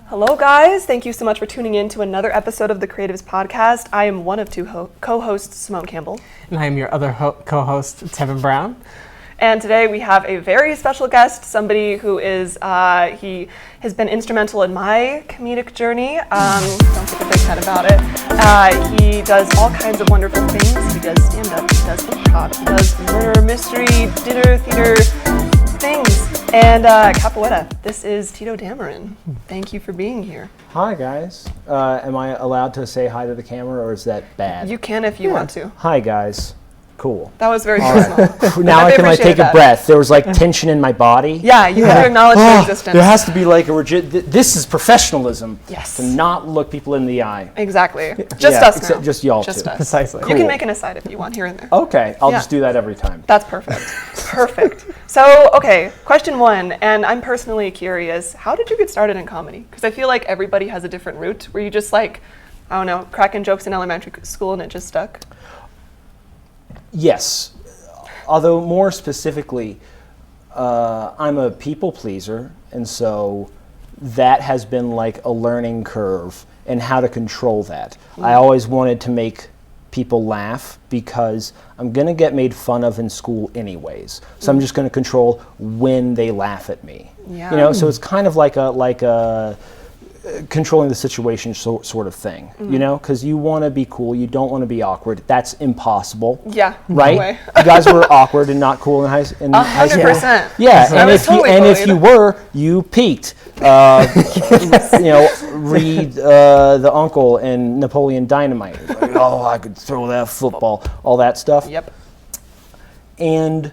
Hello, guys. Thank you so much for tuning in to another episode of the Creatives Podcast. I am one of two co-hosts, Simone Campbell. And I am your other co-host, Tevin Brown. And today we have a very special guest, somebody who is, he has been instrumental in my comedic journey. Don't get a big head about it. He does all kinds of wonderful things. He does stand-up, he does improv, he does murder, mystery, dinner, theater, things. And Capoeira, this is Tito Dameron. Thank you for being here. Hi, guys. Am I allowed to say hi to the camera, or is that bad? You can if you want to. Hi, guys. Cool. That was very personal. Now I can take a breath. There was tension in my body. Yeah, you have to acknowledge your existence. There has to be this is professionalism. Yes. To not look people in the eye. Exactly. Just us now. Just y'all Just two. us. Precisely. You can make an aside if you want here and there. Okay, I'll just do that every time. That's perfect. Perfect. So, okay, question one, and I'm personally curious, how did you get started in comedy? Because I feel like everybody has a different route. Were you just cracking jokes in elementary school and it just stuck? Yes. Although more specifically, I'm a people pleaser, and so that has been a learning curve and how to control that. I always wanted to make people laugh because I'm going to get made fun of in school anyways. So I'm just going to control when they laugh at me. Yeah. So it's kind of like a controlling the situation sort of thing, because you want to be cool, you don't want to be awkward. That's impossible. Yeah, right. No way. You guys were awkward and not cool in high school. 100%. Yeah, and if you were, you peaked. Read the Uncle and Napoleon Dynamite. I could throw that football, all that stuff. Yep. And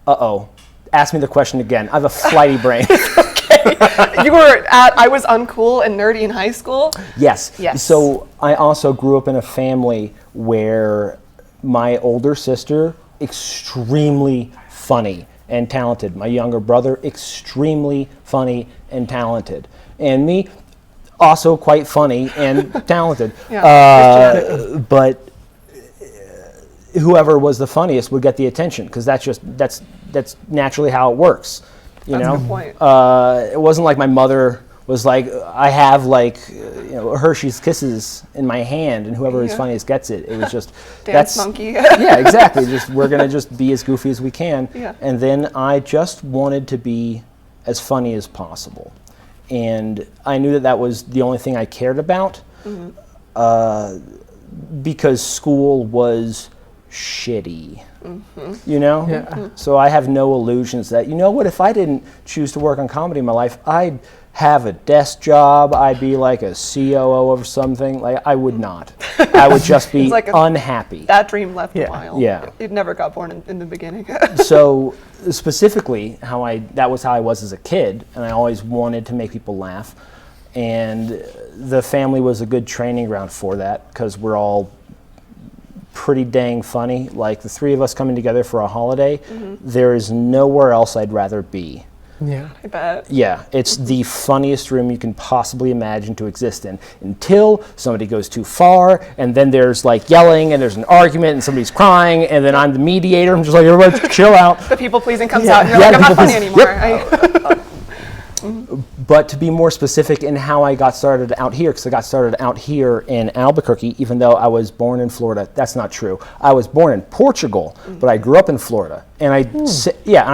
ask me the question again. I have a flighty brain. I was uncool and nerdy in high school? Yes. Yes. So I also grew up in a family where my older sister, extremely funny and talented. My younger brother, extremely funny and talented. And me, also quite funny and talented. But whoever was the funniest would get the attention, because that's naturally how it works. That's a good point. It wasn't like my mother was I have Hershey's Kisses in my hand, and whoever is funniest gets it. It was just dance monkey. Yeah, exactly. We're gonna just be as goofy as we can. Yeah. And then I just wanted to be as funny as possible, and I knew that was the only thing I cared about, because school was shitty. So I have no illusions that, if I didn't choose to work on comedy in my life, I'd have a desk job, I'd be like a COO of something. I would not. I would just be unhappy. That dream left a while. Yeah. It never got born in the beginning. So specifically, that was how I was as a kid, and I always wanted to make people laugh. And the family was a good training ground for that, because we're all pretty dang funny. The three of us coming together for a holiday, there is nowhere else I'd rather be. Yeah. I bet. Yeah, it's the funniest room you can possibly imagine to exist in, until somebody goes too far, and then there's yelling, and there's an argument, and somebody's crying, and then I'm the mediator. I'm just everybody chill out. The people pleasing comes out, and you're I'm not funny anymore. Yep. But to be more specific in how I got started out here, because I got started out here in Albuquerque, even though I was born in Florida. That's not true. I was born in Portugal, but I grew up in Florida. And I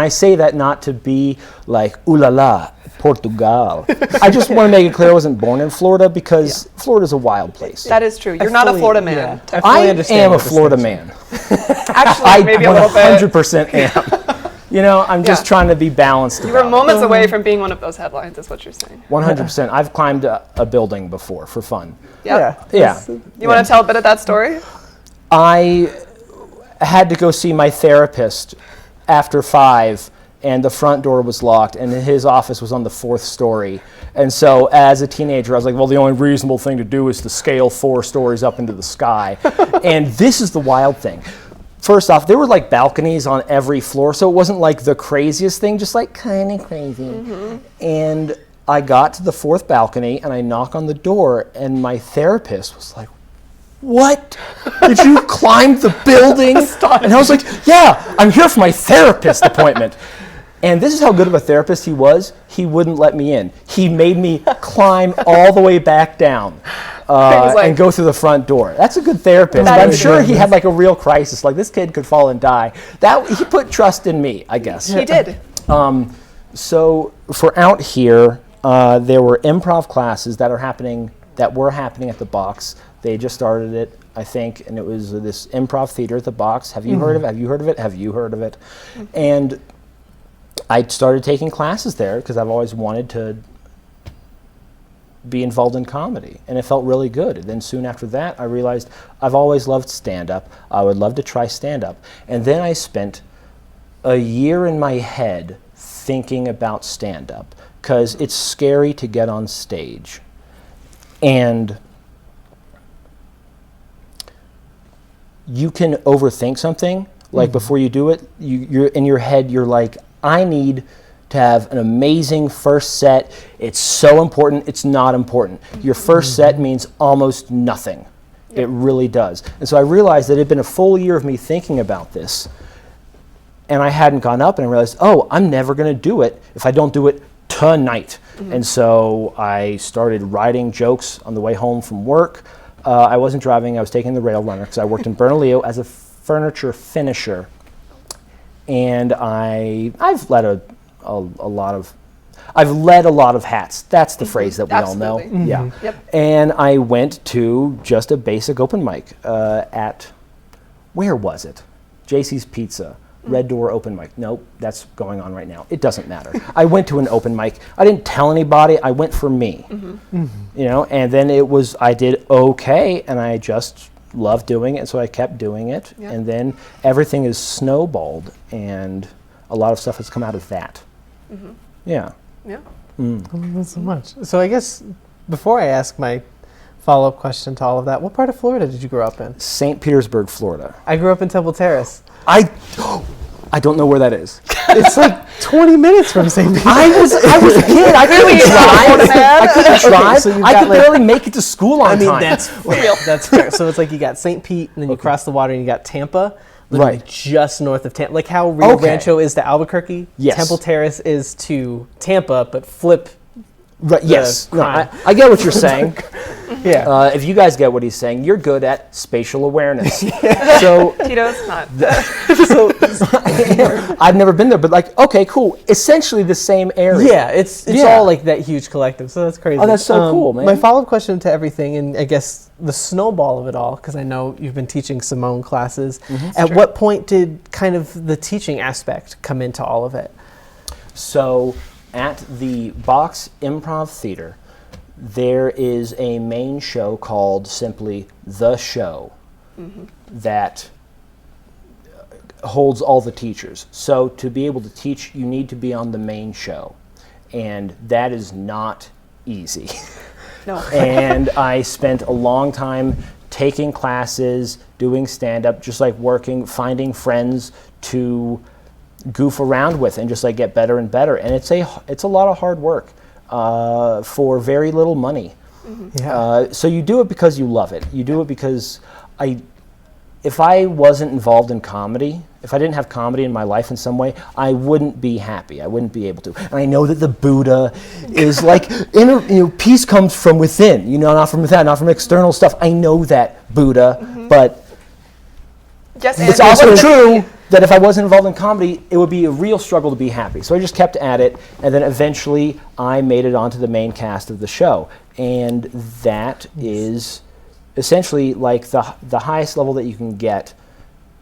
say that not to be ooh la la, Portugal. I just want to make it clear I wasn't born in Florida, because Florida's a wild place. That is true. You're not a Florida man. Yeah. I am a Florida man. Actually, maybe a little bit. 100% am. I'm just trying to be balanced. You were moments away from being one of those headlines, is what you're saying. 100%. I've climbed a building before for fun. Yeah. You want to tell a bit of that story? I had to go see my therapist after 5, and the front door was locked, and his office was on the 4th story. And so as a teenager, I was like, well, the only reasonable thing to do is to scale 4 stories up into the sky. And this is the wild thing. First off, there were balconies on every floor, so it wasn't the craziest thing, just kind of crazy. And I got to the 4th balcony, and I knock on the door, and my therapist was like, "What? Did you climb the building?" And I was like, "Yeah, I'm here for my therapist appointment." And this is how good of a therapist he was. He wouldn't let me in. He made me climb all the way back down and go through the front door. That's a good therapist. But I'm sure he had like a real crisis. Like, this kid could fall and die. He put trust in me, I guess. He did. So for out here, there were improv classes that were happening at the box. They just started it, I think, and it was this improv theater at the box. Have you heard of it? Have you heard of it? Have you heard of it? And I started taking classes there because I've always wanted to be involved in comedy, and it felt really good. And then soon after that, I realized I've always loved stand-up. I would love to try stand-up. And then I spent a year in my head thinking about stand-up because it's scary to get on stage. And you can overthink something. Like before you do it, you're in your head, you're like, I need to have an amazing first set. It's so important. It's not important. Your first set means almost nothing. It really does. And so I realized that it had been a full year of me thinking about this, and I hadn't gone up, and I realized, oh, I'm never going to do it if I don't do it tonight. And so I started writing jokes on the way home from work. I wasn't driving. I was taking the rail runner because I worked in Bernalillo as a furniture finisher. And I've led a lot of hats. That's the phrase that we all know. Yeah. Yep. And I went to just a basic open mic at, where was it? JC's Pizza. Red Door open mic. Nope, that's going on right now. It doesn't matter. I went to an open mic. I didn't tell anybody. I went for me. You know, and then I did okay, and I just loved doing it, so I kept doing it. Yep. And then everything is snowballed, and a lot of stuff has come out of that. Yeah. Yeah. Not so much. So I guess before I ask my follow-up question to all of that, what part of Florida did you grow up in? St. Petersburg, Florida. I grew up in Temple Terrace. I don't know where that is. It's like 20 minutes from St. Petersburg. I was a kid. I couldn't drive. I couldn't drive. so you've I got, could barely make it to school on time. That's fair. That's fair. So it's like you got St. Pete, and then you cross the water, and you got Tampa, literally just north of Tampa. Like how Rio Rancho is to Albuquerque, Temple Terrace is to Tampa, but flip. Right, yes. No, I get what you're saying. Yeah. If you guys get what he's saying, you're good at spatial awareness. So Tito's not. So I've never been there, but like, okay, cool. Essentially the same area. yeah, it's all like that huge collective. So that's crazy. Oh, that's so cool, man. My follow-up question to everything, and I guess the snowball of it all, because I know you've been teaching Simone classes. At what point did kind of the teaching aspect come into all of it? So at the Box Improv Theater, there is a main show called simply The Show that holds all the teachers. So to be able to teach, you need to be on the main show. And that is not easy. No. And I spent a long time taking classes, doing stand-up, just like working, finding friends to goof around with and just like get better and better. And it's a lot of hard work for very little money. So you do it because you love it. You do it because if I wasn't involved in comedy, if I didn't have comedy in my life in some way, I wouldn't be happy. I wouldn't be able to. And I know that the Buddha is like, peace comes from within, not from without, not from external stuff. I know that, Buddha, but it's also true that if I wasn't involved in comedy, it would be a real struggle to be happy. So I just kept at it, and then eventually I made it onto the main cast of the show. And that is essentially like the highest level that you can get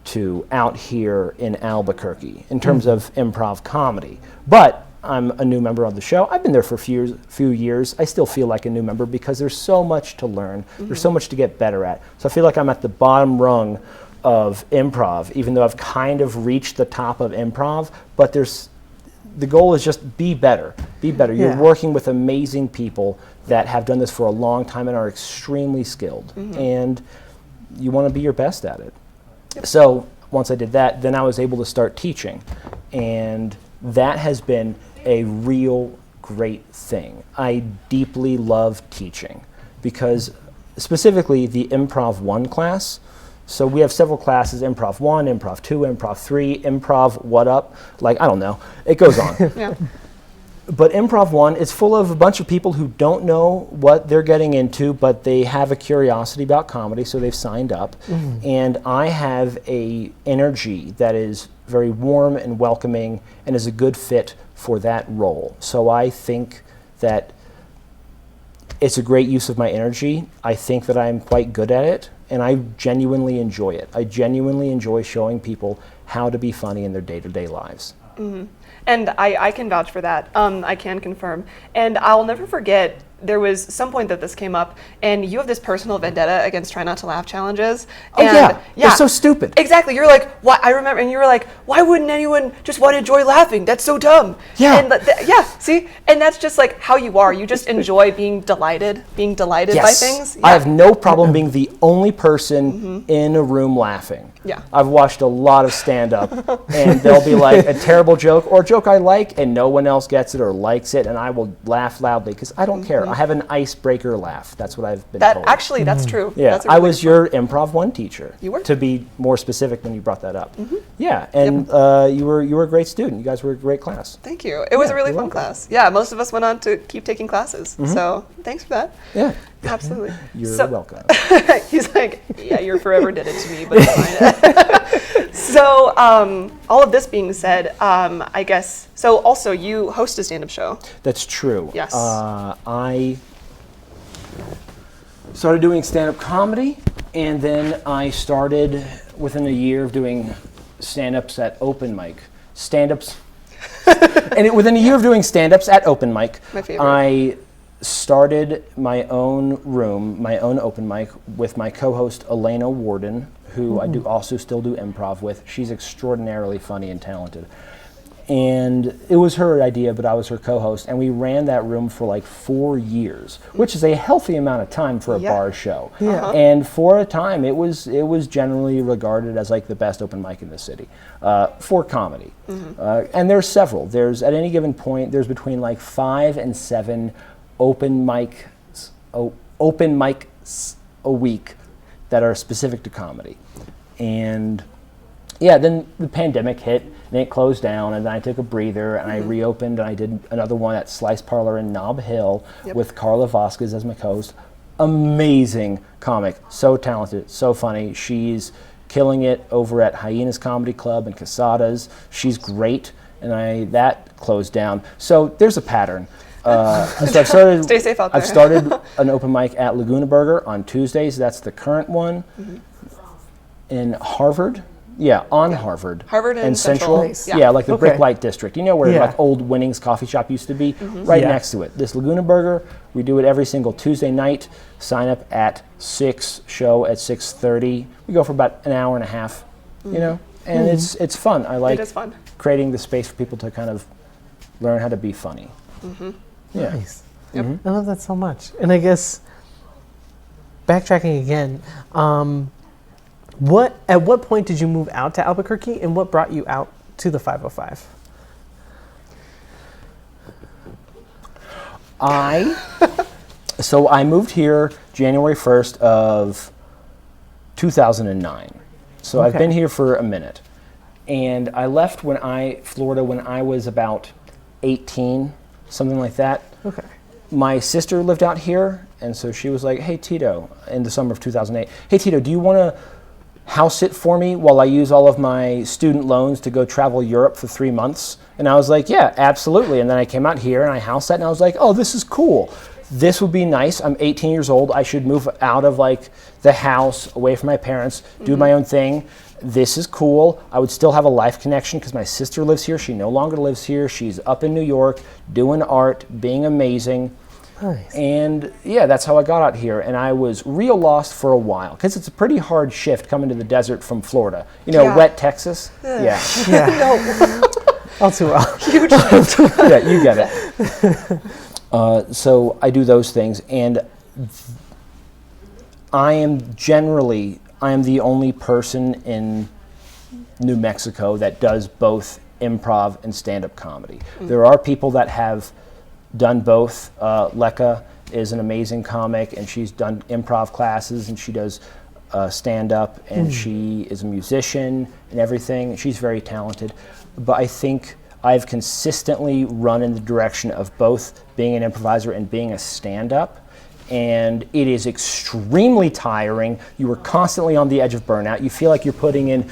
to out here in Albuquerque in terms of improv comedy. But I'm a new member of the show. I've been there for a few years. I still feel like a new member because there's so much to learn. There's so much to get better at. So I feel like I'm at the bottom rung of improv, even though I've kind of reached the top of improv, but the goal is just be better. Be better. Yeah. You're working with amazing people that have done this for a long time and are extremely skilled, and you want to be your best at it. So once I did that, then I was able to start teaching, and that has been a real great thing. I deeply love teaching because specifically the Improv 1 class, So we have several classes: Improv 1, Improv 2, Improv 3, Improv What Up? Like, I don't know. It goes on. Yeah. But Improv 1 is full of a bunch of people who don't know what they're getting into, but they have a curiosity about comedy, so they've signed up. And I have a energy that is very warm and welcoming and is a good fit for that role. So I think that it's a great use of my energy. I think that I'm quite good at it, and I genuinely enjoy it. I genuinely enjoy showing people how to be funny in their day-to-day lives. And I can vouch for that. I can confirm. And I'll never forget, there was some point that this came up, and you have this personal vendetta against Try Not to Laugh challenges. Oh, and they're so stupid. Exactly. You're like, why? I remember, and you were like, why wouldn't anyone just want to enjoy laughing? That's so dumb. Yeah. And see? And that's just like how you are. You just enjoy being delighted by things. I have no problem being the only person in a room laughing. Yeah. I've watched a lot of stand-up, and there'll be like a terrible joke or a joke I like, and no one else gets it or likes it, and I will laugh loudly because I don't care. I have an icebreaker laugh. That's what I've been told. Actually, that's true. Yeah, that's I was your Improv 1 teacher. You were? To be more specific when you brought that up. Yeah, and you were a great student. You guys were a great class. Thank you. It was a really fun class. Yeah, most of us went on to keep taking classes. So thanks for that. Yeah. Absolutely. You're welcome. He's like, yeah, your forever did it to me, but it's fine. So all of this being said, I guess, so also you host a stand-up show. That's true. Yes. I started doing stand-up comedy, and then I started within a year of doing stand-ups at open mic. Stand-ups. Within a year of doing stand-ups at open mic, My favorite. I started my own room, my own open mic with my co-host Elena Warden, who I do also still do improv with. She's extraordinarily funny and talented. And it was her idea, but I was her co-host, and we ran that room for like 4 years, which is a healthy amount of time for a bar show. Yeah. And for a time, it was generally regarded as like the best open mic in the city for comedy. And there's several. There's at any given point, there's between like 5 and 7 open mics a week that are specific to comedy. And yeah, then the pandemic hit and it closed down, and then I took a breather and I reopened, and I did another one at Slice Parlor in Nob Hill with Carla Vasquez as my co-host. Amazing comic, so talented, so funny. She's killing it over at Hyenas Comedy Club and Casadas. She's great, and that closed down. So there's a pattern. So I've started. Stay safe out there. I've started an open mic at Laguna Burger on Tuesdays. That's the current one. In Harvard. Yeah, on Harvard. Harvard and Central. Nice. Yeah, like the Brick Light District. You know where like old Winnings coffee shop used to be? Right next to it. This Laguna Burger, we do it every single Tuesday night. Sign up at 6, show at 6:30. We go for about an hour and a half, you know? And it's fun. I like It is fun. creating the space for people to kind of learn how to be funny. Yeah. Nice. I love that so much. And I guess, backtracking again, at what point did you move out to Albuquerque, and what brought you out to the 505? So I moved here January 1st of 2009. So I've been here for a minute. And I left Florida when I was about 18, something like that. Okay. My sister lived out here, and so she was like, hey, Tito, in the summer of 2008, hey, Tito, do you want to house sit for me while I use all of my student loans to go travel Europe for 3 months? And I was like, yeah, absolutely. And then I came out here and I house sat, and I was like, oh, this is cool. This would be nice. I'm 18 years old. I should move out of like the house, away from my parents, do my own thing. This is cool. I would still have a life connection because my sister lives here. She no longer lives here. She's up in New York doing art, being amazing. Nice. And yeah, that's how I got out here. And I was real lost for a while because it's a pretty hard shift coming to the desert from Florida. You know, wet Texas. Yeah. Yeah. All too well. Huge. Yeah, you get it. So I do those things, and I am the only person in New Mexico that does both improv and stand-up comedy. There are people that have done both. Lekka is an amazing comic, and she's done improv classes, and she does stand-up, and she is a musician and everything. She's very talented. But I think I've consistently run in the direction of both being an improviser and being a stand-up. And it is extremely tiring. You are constantly on the edge of burnout. You feel like you're putting in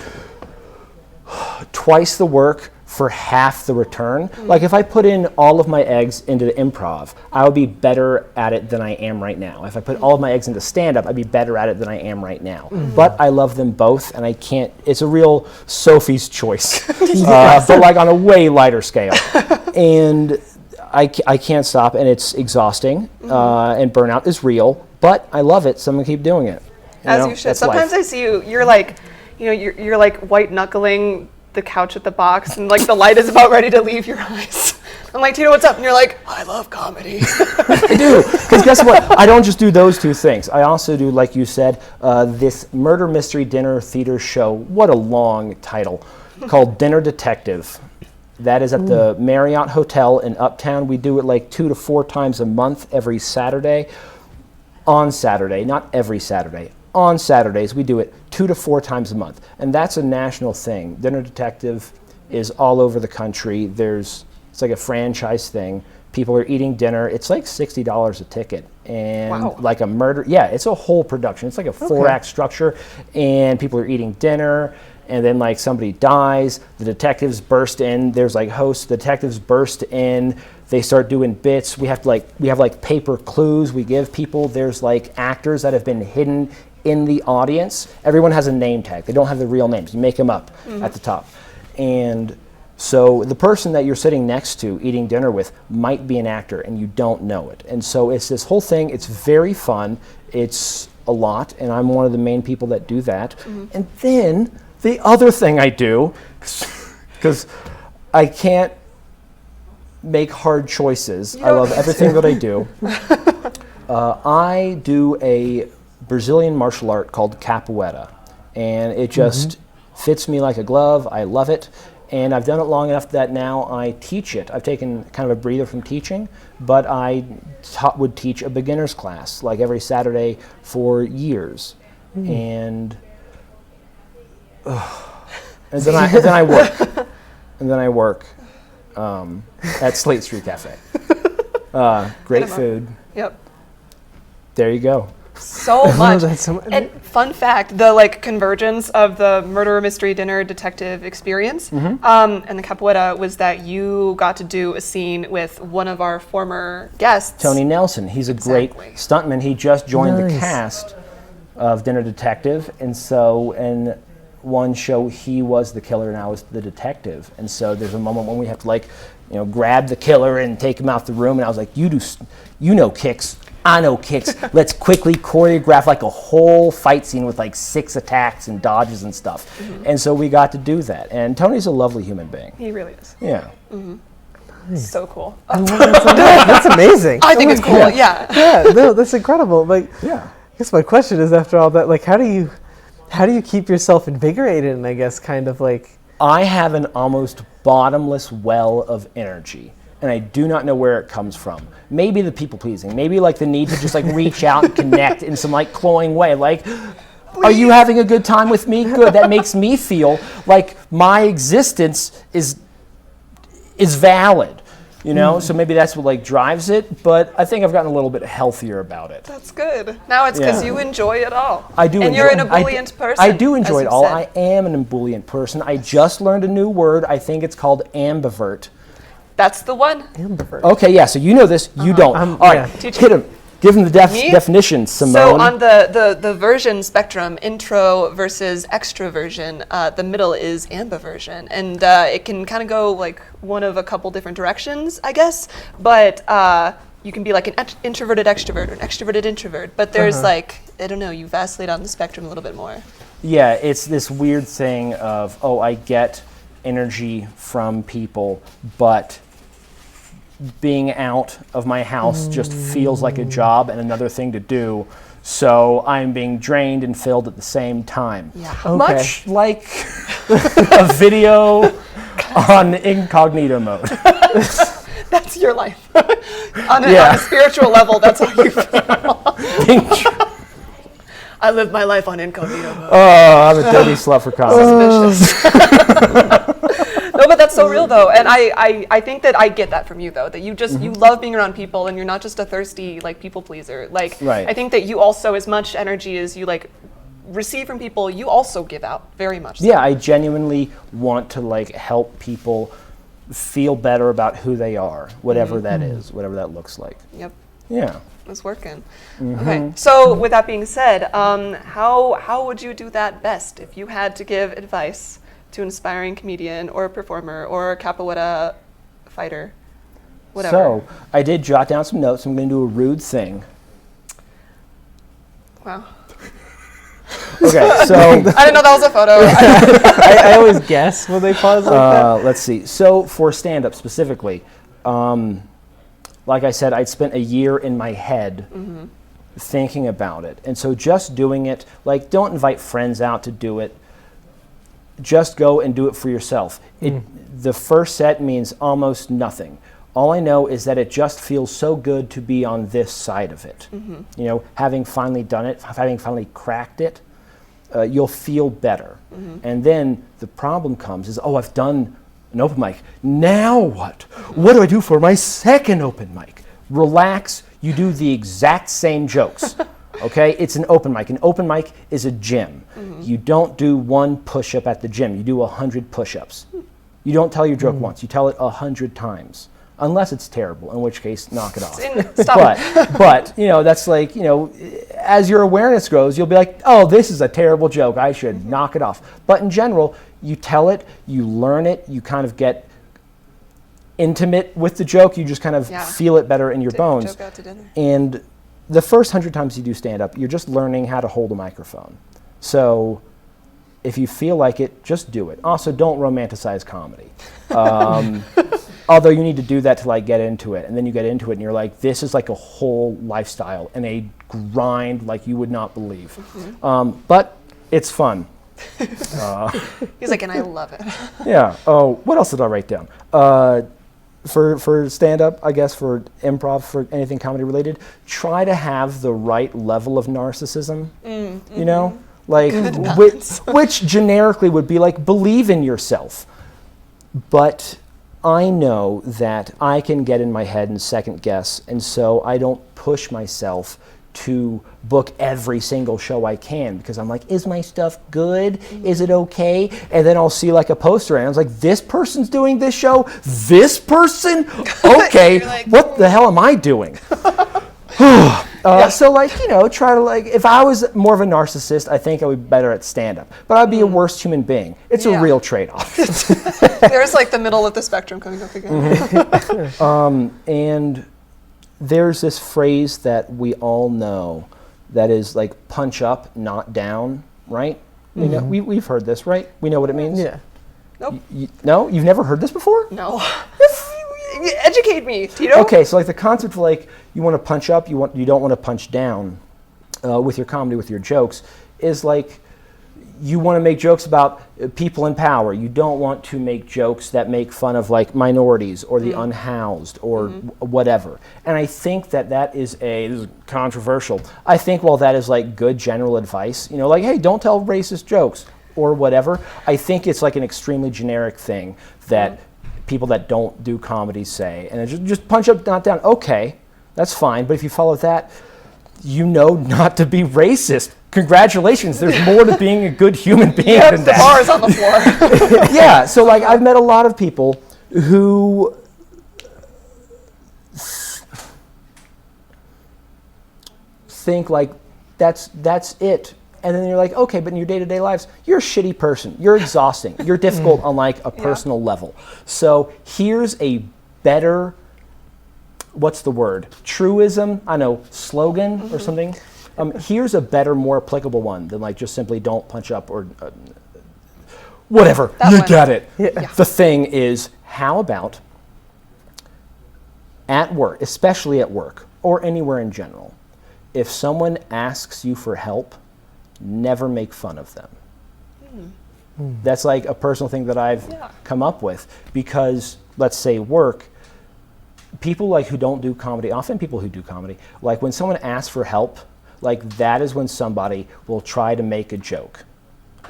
twice the work for half the return. Like if I put in all of my eggs into the improv, I would be better at it than I am right now. If I put all of my eggs into stand-up, I'd be better at it than I am right now. But I love them both, and I can't, it's a real Sophie's choice, but like on a way lighter scale. And I can't stop, and it's exhausting, and burnout is real, but I love it, so I'm gonna keep doing it. As you should. Sometimes life. I see you, you're like, you're like white knuckling the couch at the box, and like the light is about ready to leave your eyes. I'm like, Tito, what's up? And you're like, I love comedy. I do, because guess what? I don't just do those two things. I also do, like you said, this murder mystery dinner theater show. What a long title, called Dinner Detective. That is at the Marriott Hotel in Uptown. We do it like 2 to 4 times a month, every Saturday. On Saturday, not every Saturday. On Saturdays, we do it 2 to 4 times a month. And that's a national thing. Dinner Detective is all over the country. It's like a franchise thing. People are eating dinner. It's like $60 a ticket. And like a murder, it's a whole production. It's like a 4-act structure. And people are eating dinner. And then like somebody dies, the detectives burst in. There's like hosts, the detectives burst in. They start doing bits. We have like paper clues we give people. There's like actors that have been hidden in the audience. Everyone has a name tag. They don't have the real names. You make them up at the top. And so the person that you're sitting next to eating dinner with might be an actor and you don't know it. And so it's this whole thing. It's very fun. It's a lot, and I'm one of the main people that do that. And then the other thing I do, because I can't make hard choices. I love everything that I do. I do a Brazilian martial art called capoeira, and it just fits me like a glove. I love it, and I've done it long enough that now I teach it. I've taken kind of a breather from teaching, but I would teach a beginner's class like every Saturday for years. And then I work at Slate Street Cafe. Great food. Yep. There you go. So much. And fun fact, the like convergence of the murder mystery dinner detective experience and the capoeira was that you got to do a scene with one of our former guests, Tony Nelson. He's a great stuntman. He just joined the cast of Dinner Detective, and so in one show he was the killer and I was the detective. And so there's a moment when we have to like, grab the killer and take him out the room, and I was like, you know kicks. I know kicks. Let's quickly choreograph like a whole fight scene with like 6 attacks and dodges and stuff. And so we got to do that. And Tony's a lovely human being. He really is. Yeah. So cool. That's amazing. I think it's cool. Yeah. No, that's incredible. Like, I guess my question is, after all that, like, how do you keep yourself invigorated? And I guess kind of like, I have an almost bottomless well of energy, and I do not know where it comes from. Maybe the people pleasing, maybe like the need to just like reach out and connect in some like cloying way. Like, are you having a good time with me? Good. That makes me feel like my existence is valid. So maybe that's what like drives it, but I think I've gotten a little bit healthier about it. That's good. Now it's because you enjoy it all. I do. And you're an ebullient person. I do enjoy it all. I am an ebullient person. I just learned a new word. I think it's called ambivert. That's the one. ambivert. Okay, yeah, so you know this, you don't. All right, hit him. Give him the definition, Simone. So on the version spectrum, intro versus extroversion, the middle is ambiversion. And it can kind of go like one of a couple different directions, I guess. But you can be like an introverted extrovert or an extroverted introvert. But there's like, I don't know, you vacillate on the spectrum a little bit more. Yeah, it's this weird thing of, I get energy from people, but being out of my house just feels like a job and another thing to do. So I'm being drained and filled at the same time. Yeah. Okay. Much like a video on incognito mode. That's your life. on a spiritual level, that's how you feel. I live my life on incognito mode. Oh, I'm a dirty slut for comedy. No, but that's so real though, and I think that I get that from you though, that you just you love being around people, and you're not just a thirsty like people pleaser. Like Right. I think that you also, as much energy as you like receive from people, you also give out very much. So. Yeah, I genuinely want to like help people feel better about who they are, whatever that is, whatever that looks like. Yep. Yeah. It's working. Okay, so with that being said, how would you do that best if you had to give advice to an aspiring comedian or a performer or a capoeira fighter, whatever? So I did jot down some notes. I'm going to do a rude thing. Wow. Okay, so I didn't know that was a photo. I always guess when they pause like that. let's see. So for stand-up specifically, like I said, I'd spent a year in my head thinking about it. And so just doing it, like don't invite friends out to do it. Just go and do it for yourself. The first set means almost nothing. All I know is that it just feels so good to be on this side of it. You know, having finally done it, having finally cracked it, you'll feel better. And then the problem comes is, oh, I've done an open mic. Now what? What do I do for my second open mic? Relax, you do the exact same jokes. Okay, it's an open mic. An open mic is a gym. You don't do one push-up at the gym. You do 100 push-ups. You don't tell your joke once. You tell it 100 times. Unless it's terrible, in which case, knock it off. Stop. But, you know, that's like, you know, as your awareness grows, you'll be like, oh, this is a terrible joke. I should knock it off. But in general, you tell it, you learn it, you kind of get intimate with the joke. You just kind of feel it better in your bones. Joke out to dinner. And the first 100 times you do stand-up, you're just learning how to hold a microphone. So if you feel like it, just do it. Also, don't romanticize comedy. Although you need to do that to like get into it. And then you get into it and you're like, this is like a whole lifestyle and a grind like you would not believe. But it's fun. He's like, and I love it. Yeah. Oh, what else did I write down? For stand-up, I guess, for improv, for anything comedy related, try to have the right level of narcissism. You know, like which generically would be like believe in yourself. But I know that I can get in my head and second guess, and so I don't push myself to book every single show I can because I'm like, is my stuff good? Is it okay? And then I'll see like a poster and I was like, this person's doing this show? This person? Okay, like, what the hell am I doing? So like, you know, try to like, if I was more of a narcissist, I think I would be better at stand-up, but I'd be a worse human being. It's a real trade-off. There's like the middle of the spectrum coming up again. And there's this phrase that we all know that is like punch up, not down, right? You know, we've heard this, right? We know what it means? Yeah. Nope. No? You've never heard this before? No. Educate me, Tito. Okay, so like the concept of like you want to punch up, you don't want to punch down with your comedy, with your jokes, is like you want to make jokes about people in power. You don't want to make jokes that make fun of like minorities or the unhoused or whatever. And I think that is this is controversial. I think while that is like good general advice, you know, like, hey, don't tell racist jokes or whatever, I think it's like an extremely generic thing that people that don't do comedy say. And it's just punch up, not down. Okay, that's fine. But if you follow that, you know not to be racist. Congratulations, there's more to being a good human being than The that. bar is on the floor. Yeah, so like I've met a lot of people who think like that's it. And then you're like, okay, but in your day-to-day lives, you're a shitty person. You're exhausting. You're difficult on like a personal level. So here's a better, what's the word? Truism? I know, slogan or something. Here's a better, more applicable one than like just simply don't punch up or whatever. You get it. Yeah. The thing is, how about at work, especially at work or anywhere in general, if someone asks you for help, never make fun of them. That's like a personal thing that I've come up with because, let's say, work, people like who don't do comedy, often people who do comedy, like when someone asks for help, like that is when somebody will try to make a joke.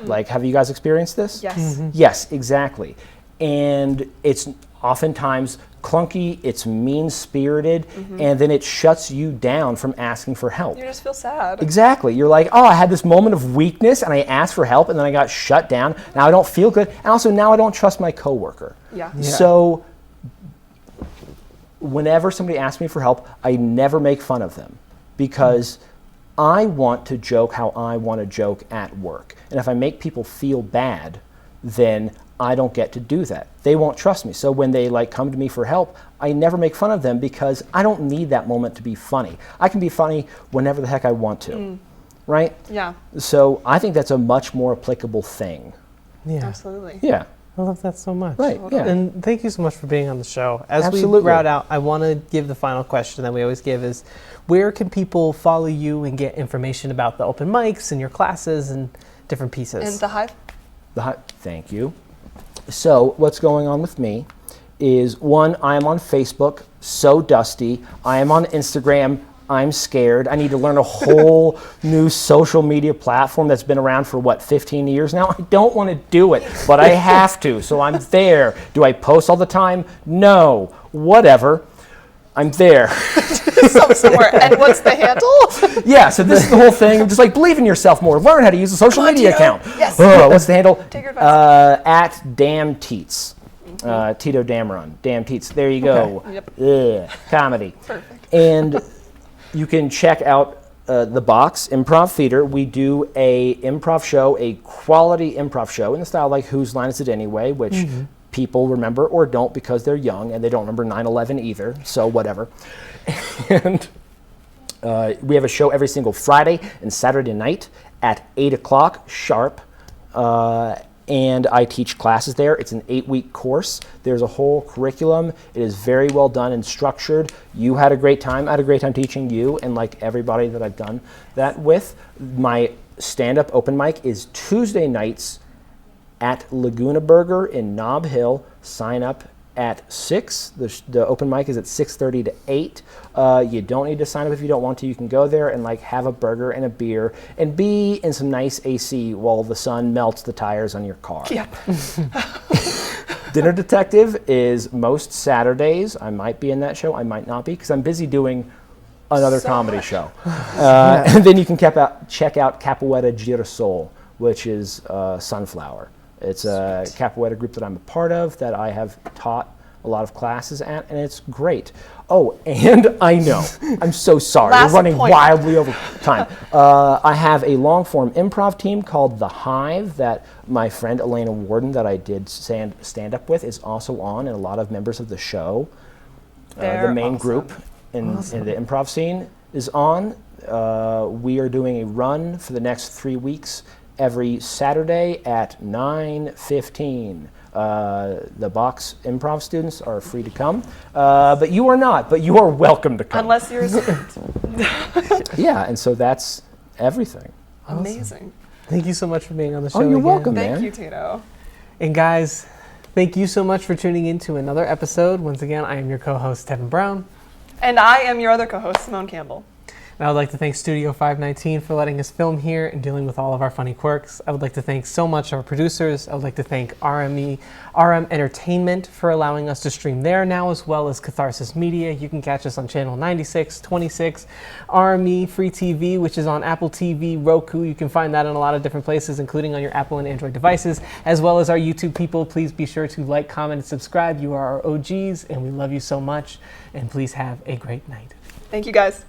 Like, have you guys experienced this? Yes. Yes, exactly. And it's oftentimes clunky, it's mean-spirited, and then it shuts you down from asking for help. You just feel sad. Exactly. You're like, oh, I had this moment of weakness and I asked for help and then I got shut down. Now I don't feel good. And also now I don't trust my coworker. Yeah. So whenever somebody asks me for help, I never make fun of them because I want to joke how I want to joke at work. And if I make people feel bad, then I don't get to do that. They won't trust me. So when they like come to me for help, I never make fun of them because I don't need that moment to be funny. I can be funny whenever the heck I want to, right? Yeah. So I think that's a much more applicable thing. Yeah. Absolutely. Yeah. I love that so much. Right, yeah. And thank you so much for being on the show. As Absolutely. we route out, I want to give the final question that we always give is, where can people follow you and get information about the open mics and your classes and different pieces? And the Hive? Thank you. So what's going on with me is, one, I am on Facebook, so dusty. I am on Instagram, I'm scared. I need to learn a whole new social media platform that's been around for, 15 years now? I don't want to do it, but I have to, so I'm there. Do I post all the time? No. Whatever. I'm there. Somewhere. And what's the handle? Yeah, so this is the whole thing. Just like, believe in yourself more. Learn how to use a social media account. Yes. What's the handle? Take your advice. At Damn Teats. Tito Dameron. Damn Teats. There you go. Yep. Ugh, comedy. Perfect. And you can check out the Box Improv Theater. We do a improv show, a quality improv show in the style like Whose Line Is It Anyway, which people remember or don't because they're young and they don't remember 9/11 either, so whatever. And we have a show every single Friday and Saturday night at 8 o'clock sharp. And I teach classes there. It's an 8-week course. There's a whole curriculum. It is very well done and structured. You had a great time. I had a great time teaching you and like everybody that I've done that with. My stand-up open mic is Tuesday nights at Laguna Burger in Nob Hill. Sign up at 6. The open mic is at 6:30 to 8. You don't need to sign up if you don't want to. You can go there and like have a burger and a beer and be in some nice AC while the sun melts the tires on your car. Yep. Dinner Detective is most Saturdays. I might be in that show. I might not be because I'm busy doing another comedy show. And then you can check out Capoeira Girasol, which is Sunflower. It's a capoeira group that I'm a part of that I have taught a lot of classes at, and it's great. Oh, and I know, I'm so sorry, we're running wildly over time. I have a long-form improv team called The Hive that my friend Elena Warden that I did stand-up with is also on, and a lot of members of the show. The main group in the improv scene is on. We are doing a run for the next 3 weeks every Saturday at 9:15. The Box improv students are free to come, but you are not, but you are welcome to come. Unless you're a student. Yeah, and so that's everything. Amazing. Thank you so much for being on the show. Oh, you're again. welcome, man. Thank you, Tito. And guys, thank you so much for tuning in to another episode. Once again, I am your co-host, Tevin Brown. And I am your other co-host, Simone Campbell. And I would like to thank Studio 519 for letting us film here and dealing with all of our funny quirks. I would like to thank so much our producers. I would like to thank RM Entertainment for allowing us to stream there now, as well as Catharsis Media. You can catch us on channel 96, 26, RME Free TV, which is on Apple TV, Roku. You can find that in a lot of different places, including on your Apple and Android devices, as well as our YouTube people. Please be sure to like, comment, and subscribe. You are our OGs, and we love you so much. And please have a great night. Thank you, guys.